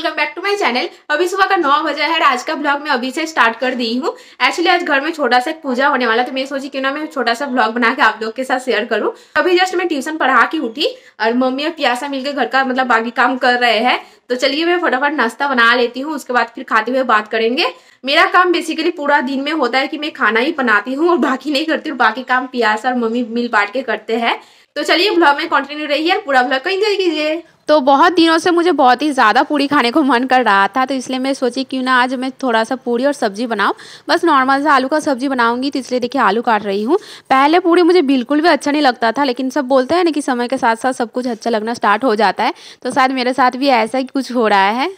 Welcome back to my channel. अभी सुबह का 9 बजा है। आज का ब्लॉग मैं अभी से स्टार्ट कर दी हूँ। एक्चुअली आज घर में छोटा सा एक पूजा होने वाला, तो मैं सोची क्यों ना मैं छोटा सा ब्लॉग बना के आप लोग के साथ शेयर करूँ। अभी जस्ट मैं ट्यूशन पढ़ा के उठी और मम्मी और पियासा मिलकर घर का बाकी काम कर रहे हैं। तो चलिए मैं फटाफट नाश्ता बना लेती हूँ, उसके बाद फिर खाते हुए बात करेंगे। मेरा काम बेसिकली पूरा दिन में होता है कि मैं खाना ही बनाती हूँ और बाकी नहीं करती हूँ। बाकी काम पियासा और मम्मी मिल बांट के करते हैं। तो चलिए ब्लॉग में कंटिन्यू रहिए, पूरा ब्लॉग को एंजॉय कीजिए। तो बहुत दिनों से मुझे बहुत ही ज़्यादा पूरी खाने को मन कर रहा था, तो इसलिए मैं सोची क्यों ना आज मैं थोड़ा सा पूरी और सब्जी बनाऊं। बस नॉर्मल सा आलू का सब्जी बनाऊंगी, तो इसलिए देखिए आलू काट रही हूँ। पहले पूरी मुझे बिल्कुल भी अच्छा नहीं लगता था, लेकिन सब बोलते हैं ना कि समय के साथ साथ सब कुछ अच्छा लगना स्टार्ट हो जाता है। तो शायद मेरे साथ भी ऐसा ही कुछ हो रहा है।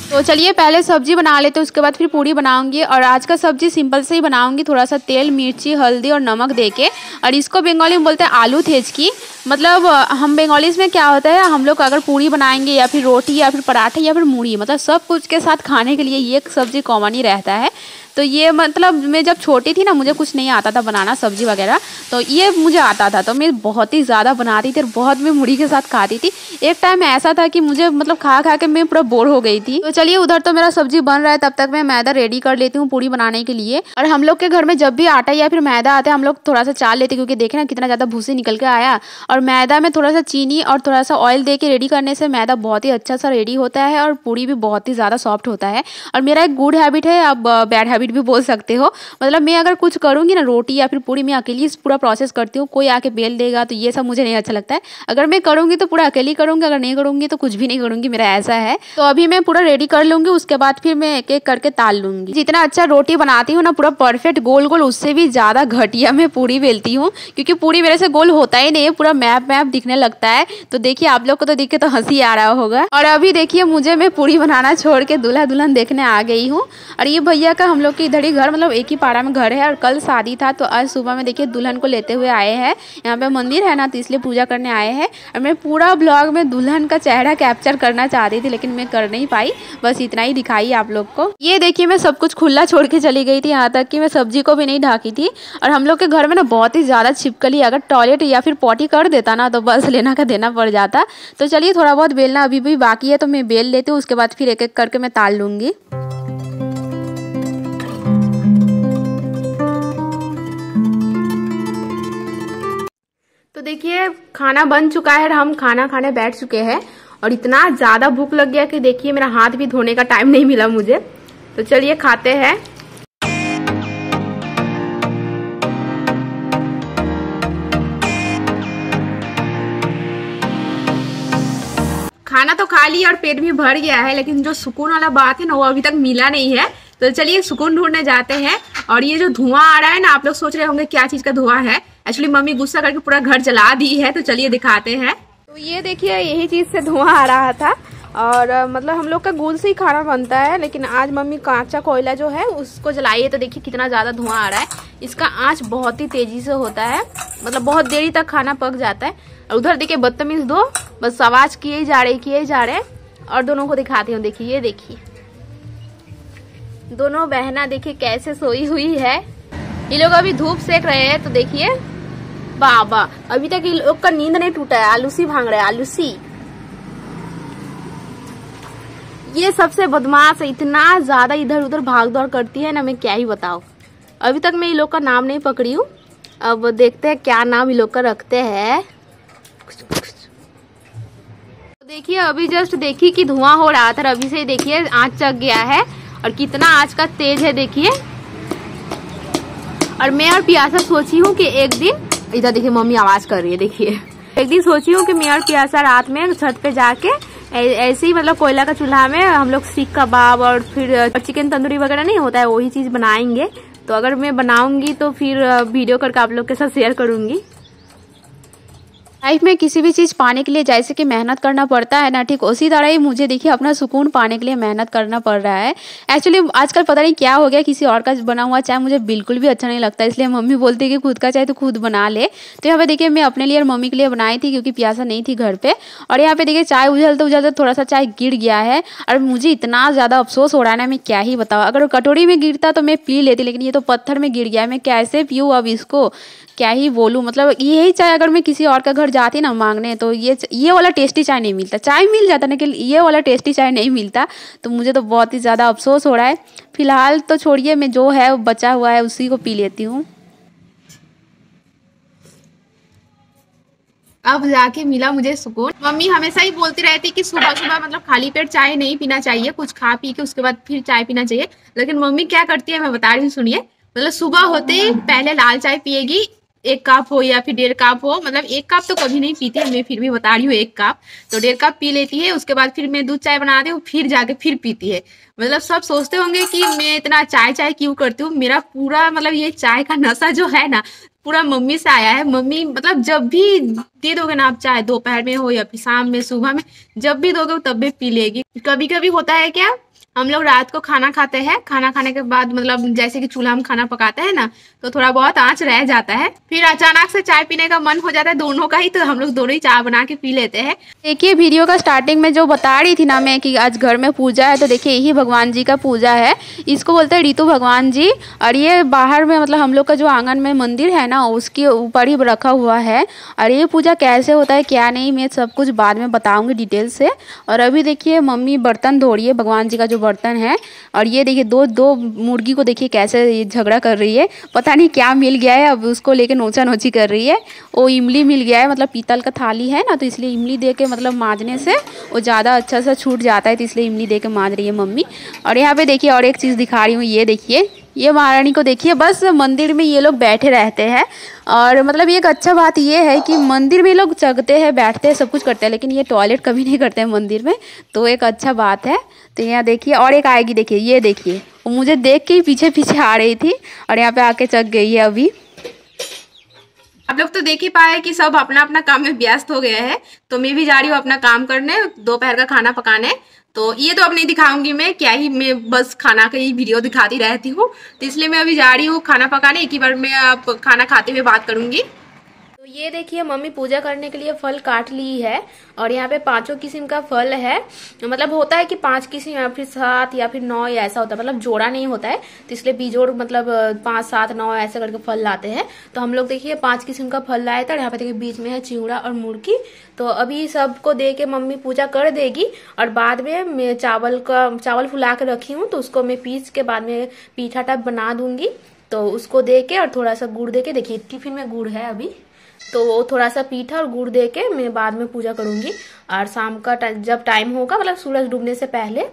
तो चलिए पहले सब्जी बना लेते, उसके बाद फिर पूरी बनाऊंगी। और आज का सब्जी सिंपल से ही बनाऊंगी, थोड़ा सा तेल, मिर्ची, हल्दी और नमक देके। और इसको बंगाली में बोलते हैं आलू थेचकी। मतलब हम बंगालीज में क्या होता है, हम लोग अगर पूरी बनाएंगे या फिर रोटी या फिर पराठे या फिर मूढ़ी, मतलब सब कुछ के साथ खाने के लिए ये सब्जी कॉमन ही रहता है। तो ये मतलब मैं जब छोटी थी ना, मुझे कुछ नहीं आता था बनाना सब्जी वगैरह, तो ये मुझे आता था। तो मैं बहुत ही ज़्यादा बनाती थी और बहुत मैं मुढ़ी के साथ खाती थी। एक टाइम ऐसा था कि मुझे मतलब खा खा के मैं पूरा बोर हो गई थी। तो चलिए उधर तो मेरा सब्जी बन रहा है, तब तक मैं मैदा रेडी कर लेती हूँ पूरी बनाने के लिए। और हम लोग के घर में जब भी आटा या फिर मैदा आता है, हम लोग थोड़ा सा चाल लेते, क्योंकि देखे ना कितना ज़्यादा भूसी निकल के आया। और मैदा में थोड़ा सा चीनी और थोड़ा सा ऑयल दे के रेडी करने से मैदा बहुत ही अच्छा सा रेडी होता है और पूरी भी बहुत ही ज़्यादा सॉफ्ट होता है। और मेरा एक गुड हैबिट है, आप बैड हैबिट भी बोल सकते हो। मतलब मैं अगर कुछ करूंगी ना, रोटी या फिर पूरी, मैं अकेली पूरा प्रोसेस करती हूँ। कोई आके बेल देगा तो ये सब मुझे नहीं अच्छा लगता है। अगर मैं करूंगी तो पूरा अकेली करूंगी, अगर नहीं करूंगी तो कुछ भी नहीं करूंगी, मेरा ऐसा है। तो अभी मैं पूरा रेडी कर लूंगी, उसके बाद फिर मैं एक एक करके ताल लूंगी। जितना अच्छा रोटी बनाती हूँ ना, पूरा परफेक्ट गोल गोल, उससे भी ज्यादा घटिया मैं पूरी बेलती हूँ, क्योंकि पूरी मेरे से गोल होता ही नहीं है, पूरा मैप मैप दिखने लगता है। तो देखिए आप लोग को तो दिखे तो हंसी आ रहा होगा। और अभी देखिए मुझे, मैं पूरी बनाना छोड़ के दूल्हा दुल्हन देखने आ गई हूँ। और ये भैया का हम लोग के इधर ही घर, मतलब एक ही पाड़ा में घर है। और कल शादी था, तो आज सुबह में देखिए दुल्हन को लेते हुए आए हैं। यहाँ पे मंदिर है ना, तो इसलिए पूजा करने आए हैं। और मैं पूरा ब्लॉग में दुल्हन का चेहरा कैप्चर करना चाहती थी, लेकिन मैं कर नहीं पाई। बस इतना ही दिखाई आप लोग को। ये देखिए मैं सब कुछ खुला छोड़ के चली गई थी, यहाँ तक कि मैं सब्जी को भी नहीं ढाकी थी। और हम लोग के घर में ना बहुत ही ज्यादा छिपकली, अगर टॉयलेट या फिर पॉटी कर देता ना, तो बस लेना का देना पड़ जाता। तो चलिए थोड़ा बहुत बेलना अभी भी बाकी है, तो मैं बेल लेती हूँ, उसके बाद फिर एक एक करके मैं ताल लूंगी। तो देखिए खाना बन चुका है और हम खाना खाने बैठ चुके हैं। और इतना ज्यादा भूख लग गया कि देखिए मेरा हाथ भी धोने का टाइम नहीं मिला मुझे। तो चलिए खाते हैं। खाना तो खा लिया और पेट भी भर गया है, लेकिन जो सुकून वाला बात है ना, वो अभी तक मिला नहीं है। तो चलिए सुकून ढूंढने जाते हैं। और ये जो धुआं आ रहा है ना, आप लोग सोच रहे होंगे क्या चीज का धुआं है। एक्चुअली मम्मी गुस्सा करके पूरा घर जला दी है। तो चलिए दिखाते हैं। तो ये देखिए यही चीज से धुआं आ रहा था। और मतलब हम लोग का गुल से ही खाना बनता है, लेकिन आज मम्मी कांचा कोयला जो है उसको जलाई है। तो देखिए कितना ज्यादा धुआं आ रहा है। इसका आंच बहुत ही तेजी से होता है, मतलब बहुत देरी तक खाना पक जाता है। और उधर देखिए बदतमीज दो बस आवाज किए जा रहे। और दोनों को दिखाती हूँ, देखिए ये देखिए दोनों बहना देखिए कैसे सोई हुई है। ये लोग अभी धूप सेक रहे हैं। तो देखिए बाबा अभी तक ये लोग का नींद नहीं टूटा है, आलूसी भांग रहे हैं, आलूसी। ये सबसे बदमाश है, इतना ज्यादा इधर उधर भाग दौड़ करती है ना, मैं क्या ही बताऊं। अभी तक मैं ये लोग का नाम नहीं पकड़ी हूँ। अब देखते हैं क्या नाम ये लोग का रखते हैं। देखिए अभी जस्ट देखिए कि धुआं हो रहा था, अभी से देखिए आँच चक गया है। और कितना आँच का तेज है देखिए। और मैं और पियासा सोची हूँ कि एक दिन, इधर देखिए मम्मी आवाज कर रही है, देखिए एक दिन सोची हूँ कि मैं और पियासा रात में छत पे जाके ऐसे ही, मतलब कोयला का चूल्हा में हम लोग सीख कबाब और फिर चिकन तंदूरी वगैरह नहीं होता है, वही चीज बनाएंगे। तो अगर मैं बनाऊंगी तो फिर वीडियो करके आप लोग के साथ शेयर करूंगी। लाइफ में किसी भी चीज़ पाने के लिए जैसे कि मेहनत करना पड़ता है ना, ठीक उसी तरह ही मुझे देखिए अपना सुकून पाने के लिए मेहनत करना पड़ रहा है। एक्चुअली आजकल पता नहीं क्या हो गया, किसी और का बना हुआ चाय मुझे बिल्कुल भी अच्छा नहीं लगता, इसलिए मम्मी बोलती है कि खुद का चाय तो खुद बना ले। तो यहाँ पे देखिए मैं अपने लिए और मम्मी के लिए बनाई थी क्योंकि प्यासा नहीं थी घर पे। और यहाँ पे देखिए चाय उछलते उछलते थोड़ा सा चाय गिर गया है और मुझे इतना ज़्यादा अफसोस हो रहा है ना, मैं क्या ही बताऊँ। अगर कटोरी में गिरता तो मैं पी लेती, लेकिन ये तो पत्थर में गिर गया है, मैं कैसे पीऊँ अब इसको, क्या ही बोलूँ। मतलब यही चाय अगर मैं किसी और का घर जाती ना मांगने तो ये वाला टेस्टी चाय नहीं मिलता। चाय मिल जाता लेकिन ये वाला टेस्टी चाय नहीं मिलता। तो मुझे तो बहुत ही ज़्यादा अफसोस हो रहा है। फिलहाल तो छोड़िए, मैं जो है बचा हुआ है उसी को पी लेती हूँ। अब जाके मिला मुझे सुकून। मम्मी हमेशा ही बोलती रहती कि सुबह सुबह मतलब खाली पेट चाय नहीं पीना चाहिए, कुछ खा पी के उसके बाद फिर चाय पीना चाहिए। लेकिन मम्मी क्या करती है मैं बता रही हूँ, सुनिए। मतलब सुबह होते ही पहले लाल चाय पिएगी, 1 कप हो या फिर 1.5 कप हो, मतलब 1 कप तो कभी नहीं पीती है, मैं फिर भी बता रही हूँ 1 कप तो 1.5 कप पी लेती है। उसके बाद फिर मैं दूध चाय बनाती हूँ, फिर जाके फिर पीती है। मतलब सब सोचते होंगे कि मैं इतना चाय चाय क्यों करती हूँ। मेरा पूरा मतलब ये चाय का नशा जो है ना पूरा मम्मी से आया है। मम्मी मतलब जब भी दे दोगे ना आप, चाहे दोपहर में हो या फिर शाम में सुबह में, जब भी दोगे तब भी पी लेगी। कभी कभी होता है क्या, हम लोग रात को खाना खाते हैं, खाना खाने के बाद मतलब जैसे कि चूल्हा में खाना पकाते हैं ना, तो थोड़ा बहुत आंच रह जाता है, फिर अचानक से चाय पीने का मन हो जाता है दोनों का ही, तो हम लोग दोनों ही चाय बना के पी लेते हैं। देखिए वीडियो का स्टार्टिंग में जो बता रही थी ना मैं कि आज घर में पूजा है, तो देखिए यही भगवान जी का पूजा है। इसको बोलते हैं ऋतु भगवान जी। और ये बाहर में मतलब हम लोग का जो आंगन में मंदिर है ना उसके ऊपर ही रखा हुआ है। और ये पूजा कैसे होता है क्या नहीं मैं सब कुछ बाद में बताऊंगी डिटेल से। और अभी देखिए मम्मी बर्तन धो रही है, भगवान जी का जो बर्तन है। और ये देखिए दो मुर्गी को देखिए कैसे झगड़ा कर रही है, पता नहीं क्या मिल गया है, अब उसको लेके नोचा नोची कर रही है। वो इमली मिल गया है, मतलब पीतल का थाली है ना, तो इसलिए इमली दे के मतलब मांजने से वो ज़्यादा अच्छा सा छूट जाता है, तो इसलिए इमली दे के मांज रही है मम्मी। और यहाँ पे देखिए और एक चीज़ दिखा रही हूँ, ये देखिए ये महारानी को देखिए, बस मंदिर में ये लोग बैठे रहते हैं। और मतलब एक अच्छा बात ये है कि मंदिर में लोग जगते हैं, बैठते हैं, सब कुछ करते हैं, लेकिन ये टॉयलेट कभी नहीं करते हैं मंदिर में, तो एक अच्छा बात है। तो यहाँ देखिए और एक आएगी, देखिए ये देखिए वो मुझे देख के ही पीछे पीछे आ रही थी और यहाँ पे आके चक गई है। अभी आप लोग तो देख ही पाए कि सब अपना अपना काम में व्यस्त हो गया है, तो मैं भी जा रही हूँ अपना काम करने, दोपहर का खाना पकाने। तो ये तो अब नहीं दिखाऊंगी मैं, क्या ही मैं बस खाना का ही वीडियो दिखाती रहती हूँ, तो इसलिए मैं अभी जा रही हूँ खाना पकाने। एक ही बार मैं आप खाना खाते हुए बात करूंगी। तो ये देखिए मम्मी पूजा करने के लिए फल काट ली है और यहाँ पे 5 किस्म का फल है। मतलब होता है कि 5 किस्म या फिर 7 या फिर 9 ऐसा होता है, मतलब जोड़ा नहीं होता है, तो इसलिए बीजोड़ मतलब 5, 7, 9 ऐसे करके फल लाते हैं। तो हम लोग देखिए 5 किस्म का फल लाए थे और यहाँ पे देखिए बीच में है चिंगड़ा और मुर्गी। तो अभी सबको दे के मम्मी पूजा कर देगी और बाद में मैं चावल फुला के रखी हूँ, तो उसको मैं पीस के बाद में पीठा टाइप बना दूंगी। तो उसको दे के और थोड़ा सा गुड़ दे के, देखिए टिफिन में गुड़ है अभी, तो वो थोड़ा सा पीठा और गुड़ दे के मैं बाद में पूजा करूंगी। और शाम का जब टाइम होगा मतलब सूरज डूबने से पहले,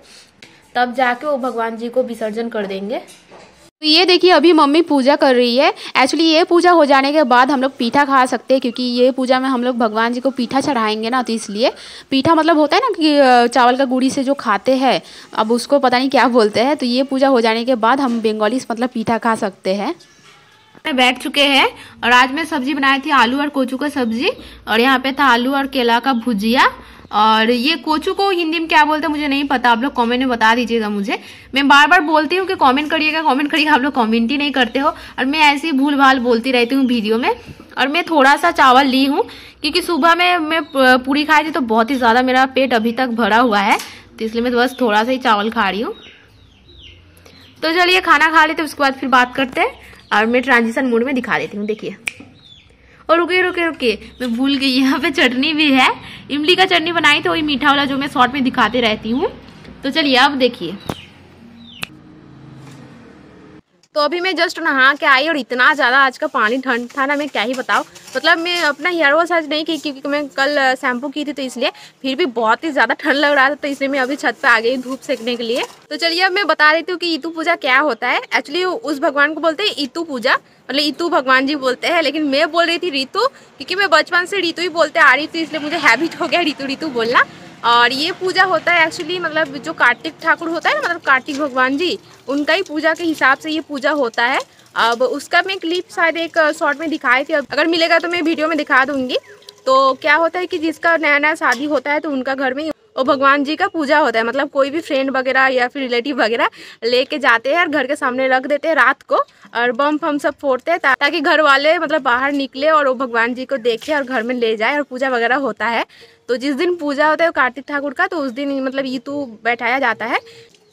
तब जाके वो भगवान जी को विसर्जन कर देंगे। तो ये देखिए अभी मम्मी पूजा कर रही है। एक्चुअली ये पूजा हो जाने के बाद हम लोग पीठा खा सकते हैं, क्योंकि ये पूजा में हम लोग भगवान जी को पीठा चढ़ाएंगे ना, तो इसलिए पीठा मतलब होता है ना कि चावल का गुड़ी से जो खाते हैं, अब उसको पता नहीं क्या बोलते हैं। तो ये पूजा हो जाने के बाद हम बंगालीस मतलब पीठा खा सकते हैं। बैठ चुके हैं और आज मैं सब्जी बनाई थी आलू और कोचू का सब्जी, और यहाँ पे था आलू और केला का भुजिया। और ये कोचू को हिंदी में क्या बोलते हैं मुझे नहीं पता, आप लोग कमेंट में बता दीजिएगा मुझे। मैं बार बार बोलती हूँ कि कमेंट करिएगा, आप लोग कमेंट ही नहीं करते हो, और मैं ऐसे ही भूल भाल बोलती रहती हूँ वीडियो में। और मैं थोड़ा सा चावल ली हूँ क्योंकि सुबह में मैं पूरी खाई थी तो बहुत ही ज्यादा मेरा पेट अभी तक भरा हुआ है, तो इसलिए मैं बस थोड़ा सा ही चावल खा रही हूँ। तो चलिए खाना खा लेते उसके बाद फिर बात करते हैं। और मैं ट्रांजिशन मोड में दिखा देती हूँ, देखिए। और रुकिए मैं भूल गई, यहाँ पे चटनी भी है, इमली का चटनी बनाई थी, वही मीठा वाला जो मैं शॉर्ट में दिखाते रहती हूँ। तो चलिए अब देखिए। तो अभी मैं जस्ट नहा के आई और इतना ज़्यादा आज का पानी ठंड था ना, मैं क्या ही बताऊँ। मतलब मैं अपना हेयर वॉश आज नहीं की क्योंकि मैं कल शैम्पू की थी, तो इसलिए फिर भी बहुत ही ज़्यादा ठंड लग रहा था, तो इसलिए मैं अभी छत पे आ गई धूप सेकने के लिए। तो चलिए अब मैं बता देती हूँ कि ईतू पूजा क्या होता है। एक्चुअली उस भगवान को बोलते हैं ईतू पूजा, मतलब ईतू भगवान जी बोलते हैं, लेकिन मैं बोल रही थी ऋतु, क्योंकि मैं बचपन से ऋतु ही बोलते आ रही थी, इसलिए मुझे हैबिट हो गया ऋतु बोलना। और ये पूजा होता है एक्चुअली मतलब जो कार्तिक ठाकुर होता है ना, मतलब कार्तिक भगवान जी, उनका ही पूजा के हिसाब से ये पूजा होता है। अब उसका मैं क्लिप शायद एक शॉर्ट में दिखाई थी, अगर मिलेगा तो मैं वीडियो में दिखा दूंगी। तो क्या होता है कि जिसका नया नया शादी होता है तो उनका घर में और भगवान जी का पूजा होता है। मतलब कोई भी फ्रेंड वगैरह या फिर रिलेटिव वगैरह लेके जाते हैं और घर के सामने रख देते हैं रात को, और बम फम सब फोड़ते हैं ताकि घर वाले मतलब बाहर निकले और वो भगवान जी को देखे और घर में ले जाए, और पूजा वगैरह होता है। तो जिस दिन पूजा होता है कार्तिक ठाकुर का, तो उस दिन मतलब ईतू बैठाया जाता है।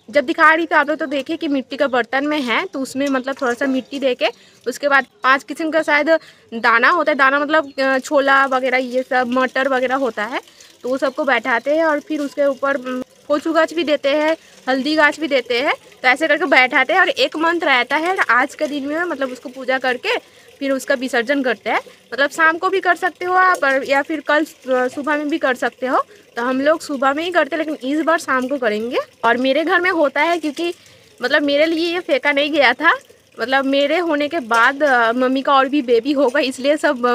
जब दिखा रही थी आप लोग तो देखे कि मिट्टी का बर्तन में है, तो उसमें मतलब थोड़ा सा मिट्टी दे के उसके बाद 5 किस्म का शायद दाना होता है, दाना मतलब छोला वगैरह ये सब मटर वगैरह होता है, तो वो सबको बैठाते हैं और फिर उसके ऊपर कोचू गाछ भी देते हैं, हल्दी गाछ भी देते हैं। तो ऐसे करके बैठाते हैं और एक मंत्र रहता है, आज के दिन में मतलब उसको पूजा करके फिर उसका विसर्जन करते हैं। मतलब शाम को भी कर सकते हो आप, या फिर कल सुबह में भी कर सकते हो। तो हम लोग सुबह में ही करते हैं, लेकिन इस बार शाम को करेंगे। और मेरे घर में होता है क्योंकि मतलब मेरे लिए ये फेंका नहीं गया था, मतलब मेरे होने के बाद मम्मी का और भी बेबी होगा, इसलिए सब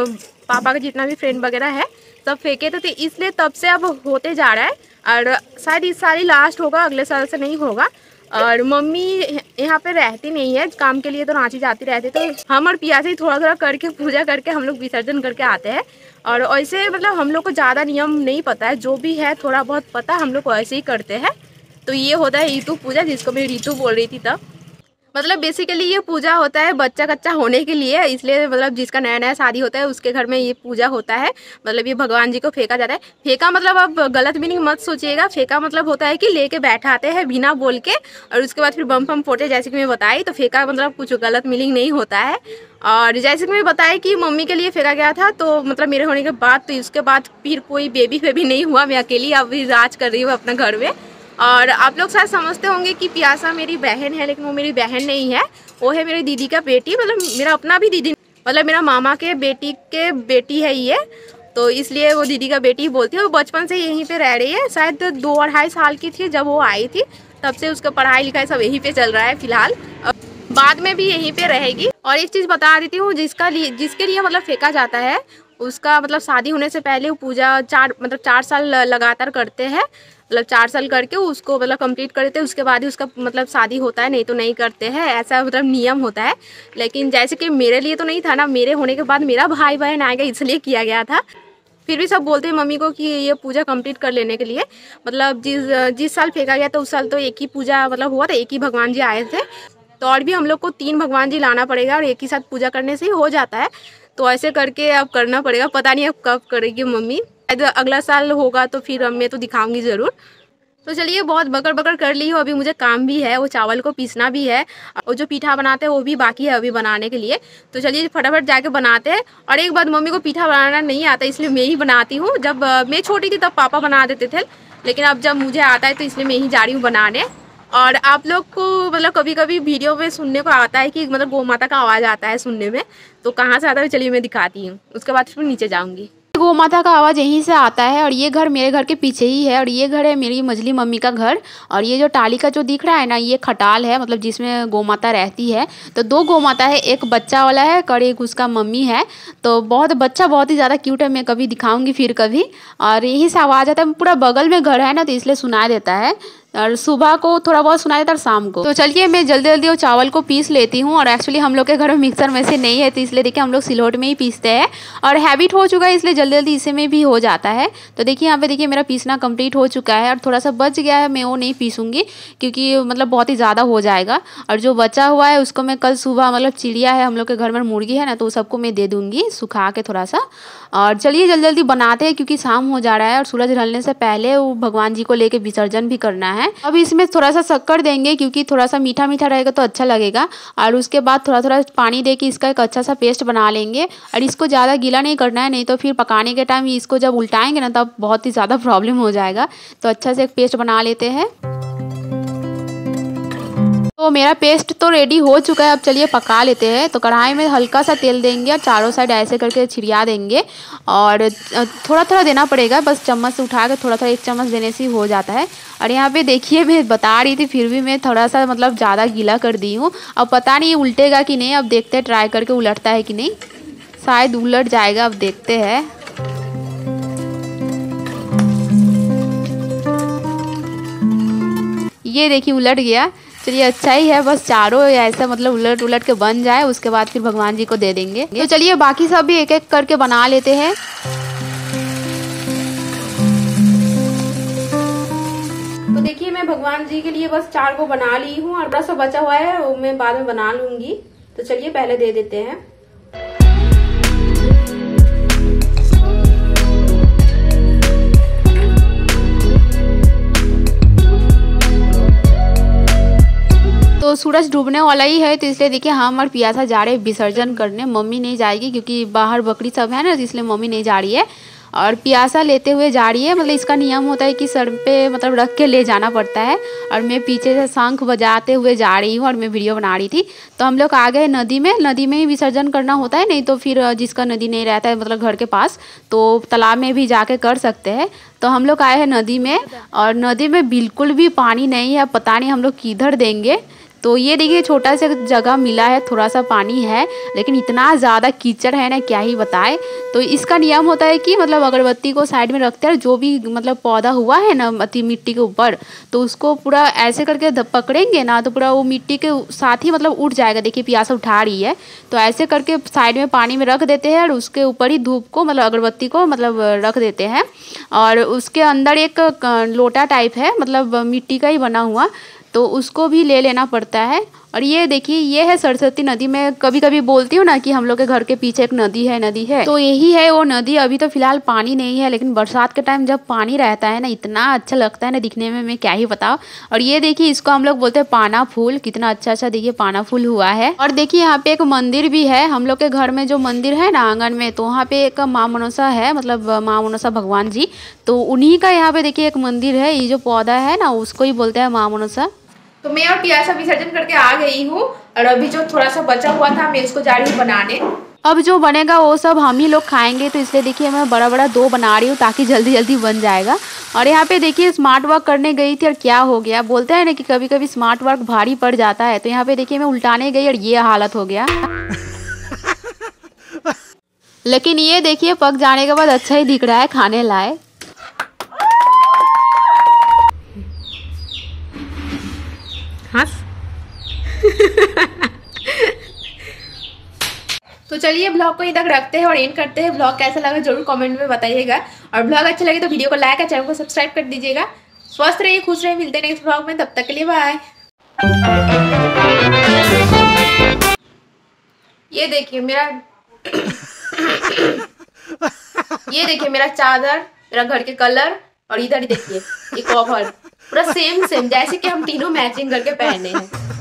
पापा का जितना भी फ्रेंड वगैरह है सब फेंके थे, इसलिए तब से अब होते जा रहा है। और शायद इस साल ही लास्ट होगा, अगले साल से नहीं होगा। और मम्मी यहाँ पे रहती नहीं है काम के लिए, तो रांची जाती रहती, तो हम और पिया से ही थोड़ा थोड़ा करके पूजा करके हम लोग विसर्जन करके आते हैं। और ऐसे मतलब हम लोग को ज़्यादा नियम नहीं पता है, जो भी है थोड़ा बहुत पता, हम लोग ऐसे ही करते हैं। तो ये होता है ऋतु पूजा, जिसको मैं ऋतु बोल रही थी तब। मतलब बेसिकली ये पूजा होता है बच्चा कच्चा होने के लिए, इसलिए मतलब जिसका नया नया शादी होता है उसके घर में ये पूजा होता है। मतलब ये भगवान जी को फेंका जाता है। फेंका मतलब अब गलत मीनिंग मत सोचिएगा, फेंका मतलब होता है कि लेके बैठाते हैं बिना बोल के, और उसके बाद फिर बम फम फोड़े, जैसे कि मैं बताई। तो फेंका मतलब कुछ गलत मीनिंग नहीं होता है। और जैसे कि मैं बताई कि मम्मी के लिए फेंका गया था, तो मतलब मेरे होने के बाद, तो इसके बाद फिर कोई बेबी नहीं हुआ, मैं अकेली अभी राज कर रही हूँ अपने घर में। और आप लोग शायद समझते होंगे कि प्यासा मेरी बहन है, लेकिन वो मेरी बहन नहीं है, वो है मेरी दीदी का बेटी। मतलब मेरा अपना भी दीदी, मतलब मेरा मामा के बेटी है ये, तो इसलिए वो दीदी का बेटी बोलती है। वो बचपन से यहीं पे रह रही है, शायद 2-2.5 साल की थी जब वो आई थी, तब से उसका पढ़ाई लिखाई सब यहीं पे चल रहा है फिलहाल, बाद में भी यहीं पे रहेगी। और एक चीज़ बता देती हूँ, जिसके लिए मतलब फेंका जाता है उसका मतलब शादी होने से पहले वो पूजा 4 साल लगातार करते हैं। मतलब 4 साल करके उसको मतलब कंप्लीट कर देते हैं, उसके बाद ही उसका मतलब शादी होता है, नहीं तो नहीं करते हैं, ऐसा मतलब नियम होता है। लेकिन जैसे कि मेरे लिए तो नहीं था ना, मेरे होने के बाद मेरा भाई बहन आएगा इसलिए किया गया था। फिर भी सब बोलते हैं मम्मी को कि ये पूजा कंप्लीट कर लेने के लिए। मतलब जिस साल फेंका गया था उस साल तो एक ही पूजा मतलब हुआ था, एक ही भगवान जी आए थे। तो और भी हम लोग को 3 भगवान जी लाना पड़ेगा, और एक ही साथ पूजा करने से ही हो जाता है। तो ऐसे करके अब करना पड़ेगा, पता नहीं अब कब करेगी मम्मी, अगला साल होगा तो फिर मैं तो दिखाऊंगी ज़रूर। तो चलिए बहुत बकर कर ली हूँ, अभी मुझे काम भी है, वो चावल को पीसना भी है, और जो पीठा बनाते हैं वो भी बाकी है अभी बनाने के लिए। तो चलिए फटाफट जाके बनाते हैं। और एक बात, मम्मी को पीठा बनाना नहीं आता, इसलिए मैं ही बनाती हूँ। जब मैं छोटी थी तब पापा बना देते थे, लेकिन अब जब मुझे आता है तो इसलिए मैं ही जा रही हूँ बनाने। और आप लोग को मतलब कभी कभी वीडियो में सुनने को आता है कि मतलब गौ माता का आवाज़ आता है सुनने में, तो कहाँ से आता है चलिए मैं दिखाती हूँ, उसके बाद फिर नीचे जाऊँगी। गौ माता का आवाज़ यहीं से आता है, और ये घर मेरे घर के पीछे ही है, और ये घर है मेरी मझली मम्मी का घर। और ये जो टाली का जो दिख रहा है ना, ये खटाल है, मतलब जिसमें गौ माता रहती है। तो 2 गौ माता है, एक बच्चा वाला है और एक उसका मम्मी है। तो बच्चा बहुत ही ज़्यादा क्यूट है, मैं कभी दिखाऊंगी फिर कभी। और यहीं से आवाज़ आता है, पूरा बगल में घर है ना, तो इसलिए सुनाई देता है। और सुबह को थोड़ा बहुत सुनाई देता है और शाम को। तो चलिए मैं जल्दी जल्दी वो चावल को पीस लेती हूँ। और एक्चुअली हम लोग के घर में मिक्सर में से नहीं है, तो इसलिए देखिए हम लोग सिलौट में ही पीसते हैं, और हैबिट हो चुका है, इसलिए जल्दी जल्दी इसे में भी हो जाता है। तो देखिए यहाँ पे देखिए मेरा पीसना कंप्लीट हो चुका है, और थोड़ा सा बच गया है, मैं वो नहीं पीसूँगी क्योंकि मतलब बहुत ही ज़्यादा हो जाएगा। और जो बचा हुआ है उसको मैं कल सुबह, मतलब चिड़िया है हम लोग के घर में, मुर्गी है ना, तो सबको मैं दे दूँगी सुखा के थोड़ा सा। और चलिए जल्दी जल्दी बनाते हैं क्योंकि शाम हो जा रहा है, और सूरज ढलने से पहले वो भगवान जी को लेके विसर्जन भी करना है। अब इसमें थोड़ा सा शक्कर देंगे क्योंकि थोड़ा सा मीठा मीठा रहेगा तो अच्छा लगेगा। और उसके बाद थोड़ा थोड़ा पानी दे के इसका एक अच्छा सा पेस्ट बना लेंगे। और इसको ज़्यादा गीला नहीं करना है, नहीं तो फिर पकाने के टाइम इसको जब उल्टाएंगे ना तब बहुत ही ज़्यादा प्रॉब्लम हो जाएगा। तो अच्छा से एक पेस्ट बना लेते हैं। तो मेरा पेस्ट तो रेडी हो चुका है, अब चलिए पका लेते हैं। तो कढ़ाई में हल्का सा तेल देंगे और चारों साइड ऐसे करके छिड़िया देंगे, और थोड़ा थोड़ा देना पड़ेगा, बस चम्मच से उठा के थोड़ा थोड़ा 1 चम्मच देने से हो जाता है। और यहाँ पे देखिए मैं बता रही थी फिर भी मैं थोड़ा सा मतलब ज़्यादा गीला कर दी हूँ। अब पता नहीं उल्टेगा कि नहीं, अब देखते हैं ट्राई करके उलटता है कि नहीं। शायद उलट जाएगा, अब देखते हैं। ये देखिए उलट गया। चलिए अच्छा ही है, बस चारों ऐसा मतलब उलट उलट के बन जाए, उसके बाद फिर भगवान जी को दे देंगे। तो चलिए बाकी सब भी एक एक करके बना लेते हैं। मैं भगवान जी के लिए बस 4 को बना ली हूँ और बड़ा सा बचा हुआ है वो मैं बाद में बना लूंगी। तो चलिए पहले दे देते हैं। तो सूरज डूबने वाला ही है, तो इसलिए देखिए हम और पियासा जा रहे हैं विसर्जन करने। मम्मी नहीं जाएगी क्योंकि बाहर बकरी सब है ना, तो इसलिए मम्मी नहीं जा रही है और पियासा लेते हुए जा रही है। मतलब इसका नियम होता है कि सर पे मतलब रख के ले जाना पड़ता है। और मैं पीछे से शंख बजाते हुए जा रही हूँ और मैं वीडियो बना रही थी। तो हम लोग आ गए नदी में। नदी में ही विसर्जन करना होता है, नहीं तो फिर जिसका नदी नहीं रहता है मतलब घर के पास, तो तालाब में भी जाके कर सकते हैं। तो हम लोग आए हैं नदी में और नदी में बिल्कुल भी पानी नहीं है। पता नहीं हम लोग किधर देंगे। तो ये देखिए छोटा सा जगह मिला है, थोड़ा सा पानी है, लेकिन इतना ज़्यादा कीचड़ है ना क्या ही बताए। तो इसका नियम होता है कि मतलब अगरबत्ती को साइड में रखते हैं, जो भी मतलब पौधा हुआ है ना मिट्टी के ऊपर, तो उसको पूरा ऐसे करके पकड़ेंगे ना तो पूरा वो मिट्टी के साथ ही मतलब उठ जाएगा। देखिए पियासा उठा रही है, तो ऐसे करके साइड में पानी में रख देते हैं और उसके ऊपर ही धूप को मतलब अगरबत्ती को मतलब रख देते हैं। और उसके अंदर एक लोटा टाइप है मतलब मिट्टी का ही बना हुआ, तो उसको भी ले लेना पड़ता है। और ये देखिए ये है सरस्वती नदी। मैं कभी कभी बोलती हूँ ना कि हम लोग के घर के पीछे एक नदी है, तो यही है वो नदी। अभी तो फिलहाल पानी नहीं है, लेकिन बरसात के टाइम जब पानी रहता है ना इतना अच्छा लगता है ना दिखने में, मैं क्या ही बताऊँ। और ये देखिए इसको हम लोग बोलते हैं पाना फूल। कितना अच्छा देखिए पाना फूल हुआ है। और देखिए यहाँ पे एक मंदिर भी है। हम लोग के घर में जो मंदिर है ना आंगन में, तो वहाँ पे एक माँ मनसा है, मतलब माँ मनसा भगवान जी, तो उन्हीं का यहाँ पे देखिए एक मंदिर है। ये जो पौधा है ना उसको ही बोलते हैं माँ मनसा। तो मैं और पियासा विसर्जन करके आ गई हूँ और अभी जो थोड़ा सा बचा हुआ था मैं इसको जा रही हूँ बनाने। अब जो बनेगा वो सब हम ही लोग खाएंगे, तो इसलिए देखिए मैं बड़ा बड़ा 2 बना रही हूँ ताकि जल्दी जल्दी बन जाएगा। और यहाँ पे देखिए स्मार्ट वर्क करने गई थी और क्या हो गया, बोलते हैं ना कि कभी कभी स्मार्ट वर्क भारी पड़ जाता है। तो यहाँ पे देखिए मैं उल्टाने गई और ये हालत हो गया। लेकिन ये देखिए पक जाने के बाद अच्छा ही दिख रहा है खाने लायक। तो चलिए ब्लॉग को इधर तक रखते हैं और एंड करते हैं। ब्लॉग कैसा लगा जरूर कमेंट में बताइएगा और ब्लॉग अच्छा लगे तो वीडियो को लाइक और चैनल को सब्सक्राइब कर दीजिएगा। स्वस्थ रहिए, खुश रहिए, मिलते हैं नेक्स्ट ब्लॉग में, तब तक के लिए बाय। ये देखिए मेरा चादर, मेरा घर के कलर, और इधर ही देखिए ये कवर पूरा सेम जैसे कि हम तीनों मैचिंग करके पहने हैं।